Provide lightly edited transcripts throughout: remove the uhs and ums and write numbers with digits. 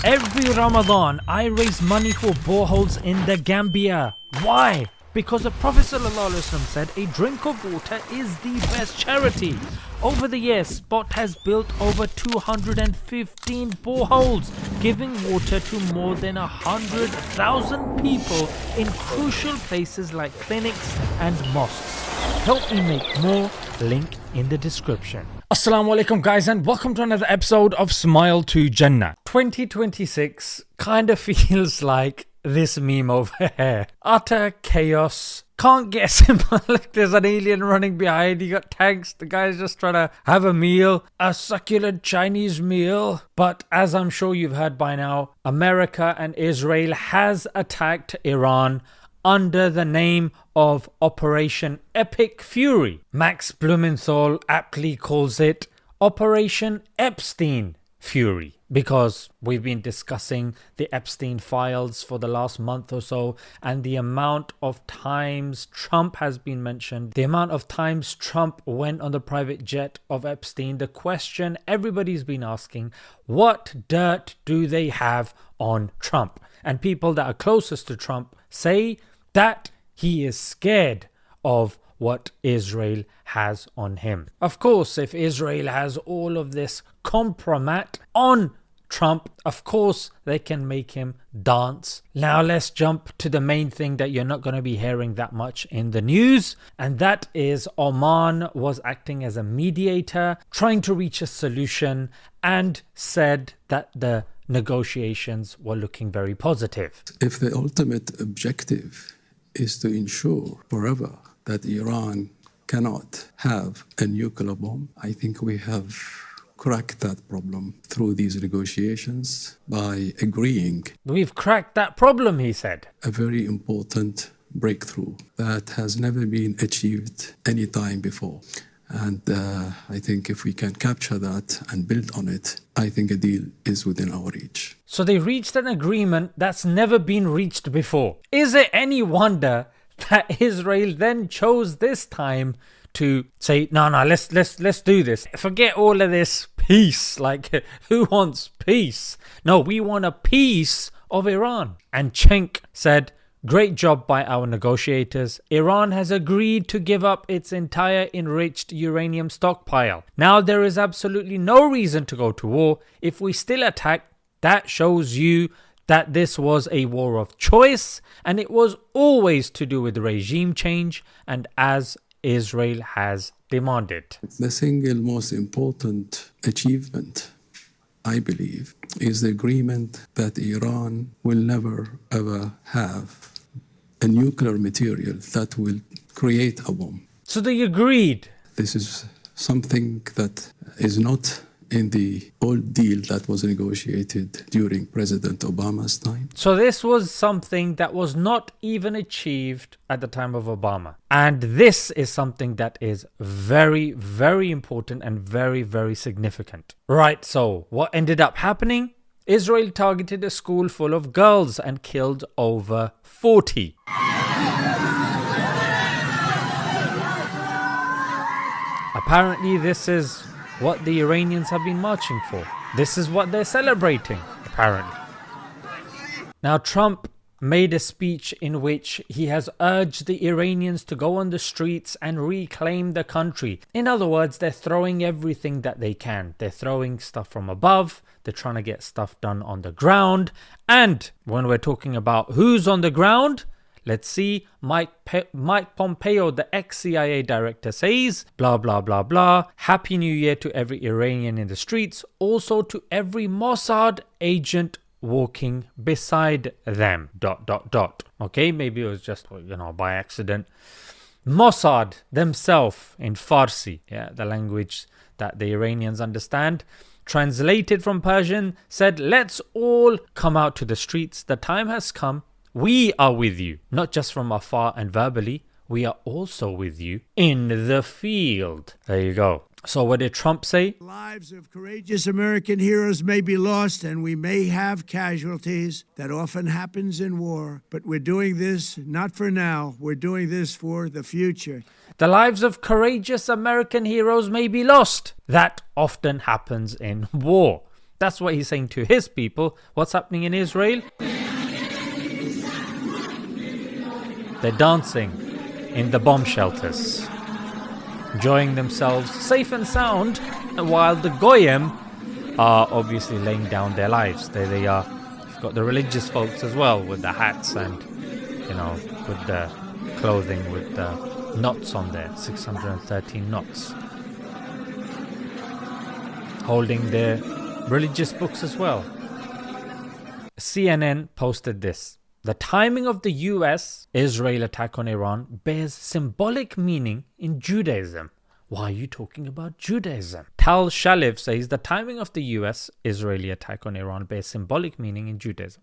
Every Ramadan, I raise money for boreholes in the Gambia. Why? Because the Prophet ﷺ said a drink of water is the best charity. Over the years, Spot has built over 215 boreholes, giving water to more than 100,000 people in crucial places like clinics and mosques. Help me make more, link in the description. Assalamu alaikum guys, and welcome to another episode of Smile to Jannah. 2026 kind of feels like this meme over here. Utter chaos. Can't get simple. Like there's an alien running behind. You got tanks. The guy's just trying to have a meal. A succulent Chinese meal. But as I'm sure you've heard by now, America and Israel has attacked Iran under the name of Operation Epic Fury. Max Blumenthal aptly calls it Operation Epstein Fury, because we've been discussing the Epstein files for the last month or so, and the amount of times Trump has been mentioned, the amount of times Trump went on the private jet of Epstein. The question everybody's been asking, what dirt do they have on Trump? And people that are closest to Trump say that he is scared of what Israel has on him. Of course, if Israel has all of this compromat on Trump, of course they can make him dance. Now let's jump to the main thing that you're not going to be hearing that much in the news, and that is Oman was acting as a mediator, trying to reach a solution, and said that the negotiations were looking very positive. If the ultimate objective is to ensure forever that Iran cannot have a nuclear bomb, I think we have cracked that problem through these negotiations by agreeing. We've cracked that problem, he said. A very important breakthrough that has never been achieved any time before. And I think if we can capture that and build on it, I think a deal is within our reach. So they reached an agreement that's never been reached before. Is it any wonder that Israel then chose this time to say, no, let's do this. Forget all of this peace. Like, who wants peace? No, we want a peace of Iran. And Cenk said, great job by our negotiators. Iran has agreed to give up its entire enriched uranium stockpile. Now there is absolutely no reason to go to war. If we still attack, that shows you that this was a war of choice, and it was always to do with regime change, and as Israel has demanded. The single most important achievement, I believe, is the agreement that Iran will never ever have a nuclear material that will create a bomb. So they agreed. This is something that is not in the old deal that was negotiated during President Obama's time. So this was something that was not even achieved at the time of Obama. And this is something that is very, very important and very, very significant. Right, so what ended up happening? Israel targeted a school full of girls and killed over 40. Apparently this is what the Iranians have been marching for. This is what they're celebrating, apparently. Now, Trump made a speech in which he has urged the Iranians to go on the streets and reclaim the country. In other words, they're throwing everything that they can. They're throwing stuff from above. They're trying to get stuff done on the ground. And when we're talking about who's on the ground, let's see, Mike Pompeo, the ex-CIA director, says, blah, blah, blah, blah. Happy New Year to every Iranian in the streets. Also to every Mossad agent walking beside them, ... Okay, maybe it was just, by accident. Mossad themselves in Farsi, the language that the Iranians understand, translated from Persian, said, let's all come out to the streets. The time has come. We are with you, not just from afar and verbally. We are also with you in the field. There you go. So what did Trump say? Lives of courageous American heroes may be lost and we may have casualties. That often happens in war. But we're doing this not for now. We're doing this for the future. The lives of courageous American heroes may be lost. That often happens in war. That's what he's saying to his people. What's happening in Israel? They're dancing in the bomb shelters, enjoying themselves safe and sound, while the Goyim are obviously laying down their lives. There they are. You've got the religious folks as well, with the hats and, with the clothing with the knots on there, 613 knots, holding their religious books as well. CNN posted this. The timing of the US-Israel attack on Iran bears symbolic meaning in Judaism. Why are you talking about Judaism? Tal Shalev says the timing of the US-Israeli attack on Iran bears symbolic meaning in Judaism.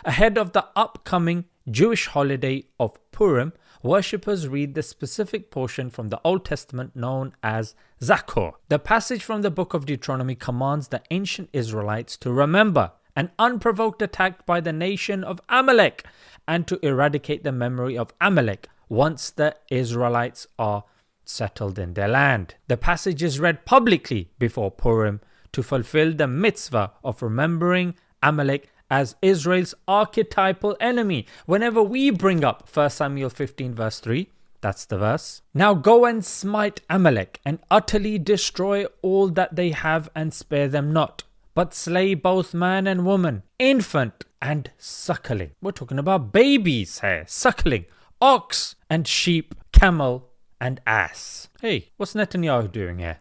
Ahead of the upcoming Jewish holiday of Purim, worshippers read the specific portion from the Old Testament known as Zachor. The passage from the book of Deuteronomy commands the ancient Israelites to remember an unprovoked attack by the nation of Amalek and to eradicate the memory of Amalek once the Israelites are settled in their land. The passage is read publicly before Purim to fulfill the mitzvah of remembering Amalek as Israel's archetypal enemy. Whenever we bring up 1 Samuel 15 verse 3, that's the verse. Now go and smite Amalek and utterly destroy all that they have and spare them not, but slay both man and woman, infant and suckling. We're talking about babies here, suckling, ox and sheep, camel and ass. Hey, what's Netanyahu doing here?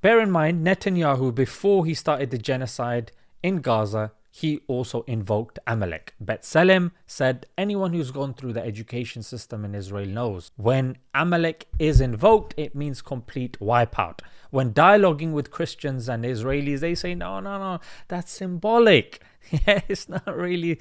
Bear in mind, Netanyahu, before he started the genocide in Gaza, he also invoked Amalek. B'Tselem said anyone who's gone through the education system in Israel knows when Amalek is invoked, it means complete wipeout. When dialoguing with Christians and Israelis, they say, no, that's symbolic. Yeah, it's not really,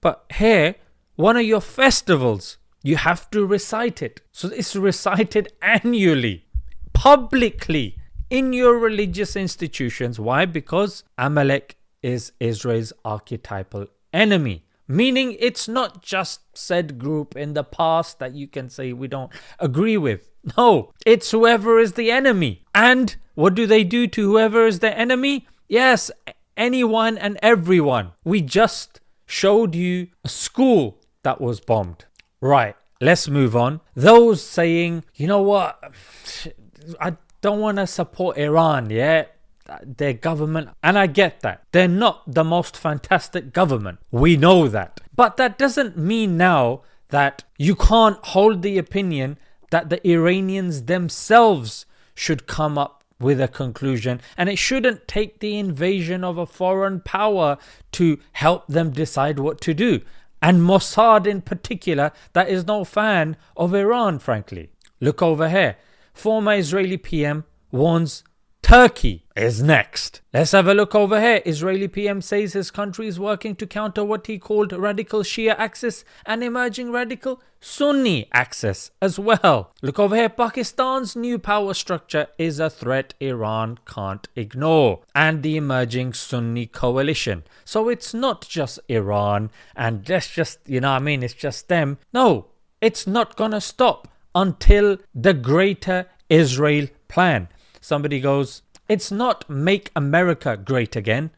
But here, one of your festivals, you have to recite it. So it's recited annually, publicly, in your religious institutions. Why? Because Amalek is Israel's archetypal enemy. Meaning it's not just said group in the past that you can say we don't agree with. No, it's whoever is the enemy. And what do they do to whoever is the enemy? Yes, anyone and everyone. We just showed you a school that was bombed. Right, let's move on. Those saying, you know what, I don't want to support Iran, yeah? Their government, and I get that. They're not the most fantastic government. We know that. But that doesn't mean now that you can't hold the opinion that the Iranians themselves should come up with a conclusion, and it shouldn't take the invasion of a foreign power to help them decide what to do. And Mossad in particular, that is no fan of Iran, frankly. Look over here. Former Israeli PM warns Turkey is next. Let's have a look over here. Israeli PM says his country is working to counter what he called radical Shia axis and emerging radical Sunni axis as well. Look over here. Pakistan's new power structure is a threat Iran can't ignore, and the emerging Sunni coalition. So it's not just Iran and that's just, it's just them. No, it's not gonna stop until the greater Israel plan. Somebody goes, it's not make America great again.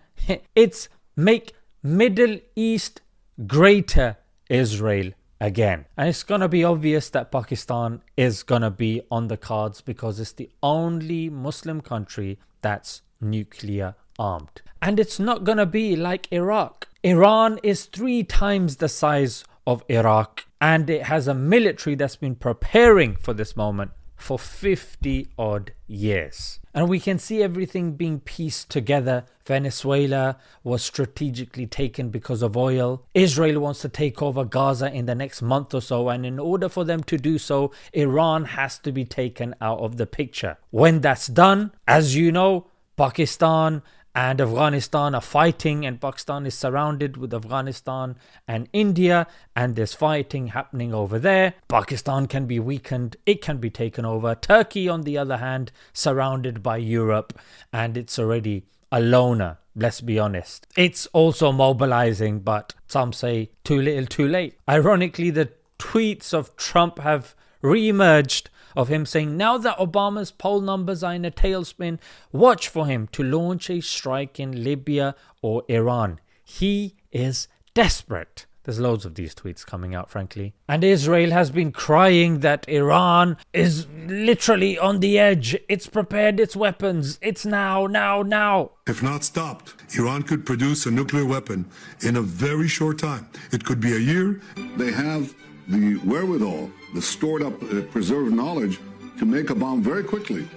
It's make Middle East greater Israel again. And it's going to be obvious that Pakistan is going to be on the cards because it's the only Muslim country that's nuclear armed. And it's not going to be like Iraq. Iran is 3 times the size of Iraq, and it has a military that's been preparing for this moment for 50 odd years. And we can see everything being pieced together. Venezuela was strategically taken because of oil. Israel wants to take over Gaza in the next month or so, and in order for them to do so, Iran has to be taken out of the picture. When that's done, as you know, Pakistan and Afghanistan are fighting, and Pakistan is surrounded with Afghanistan and India, and there's fighting happening over there. Pakistan can be weakened, it can be taken over. Turkey, on the other hand, surrounded by Europe, and it's already a loner, let's be honest. It's also mobilizing, but some say too little too late. Ironically, the tweets of Trump have re-emerged of him saying, now that Obama's poll numbers are in a tailspin, watch for him to launch a strike in Libya or Iran. He is desperate. There's loads of these tweets coming out, frankly. And Israel has been crying that Iran is literally on the edge. It's prepared its weapons. It's now, now, now. If not stopped, Iran could produce a nuclear weapon in a very short time. It could be a year. They have the wherewithal, the stored up, preserved knowledge to make a bomb very quickly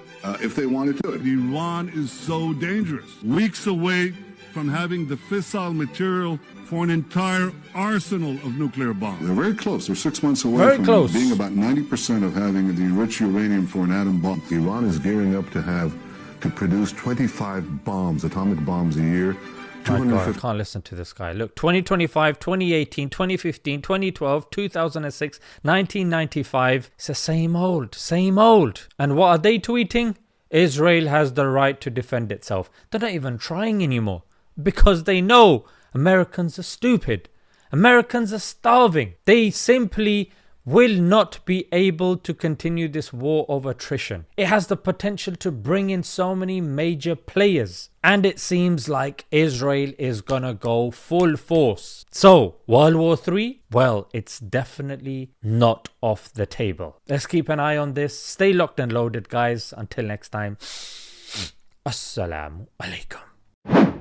if they wanted to. Iran is so dangerous. Weeks away from having the fissile material for an entire arsenal of nuclear bombs. They're very close. They're 6 months away from being about 90% of having the enriched uranium for an atom bomb. Iran is gearing up to produce 25 bombs, atomic bombs a year. My God, I can't listen to this guy. Look, 2025, 2018, 2015, 2012, 2006, 1995. It's the same old, same old. And what are they tweeting? Israel has the right to defend itself. They're not even trying anymore because they know Americans are stupid. Americans are starving. They simply will not be able to continue this war of attrition. It has the potential to bring in so many major players. And it seems like Israel is gonna go full force. So, World War III? Well, it's definitely not off the table. Let's keep an eye on this. Stay locked and loaded, guys. Until next time. Assalamu alaikum.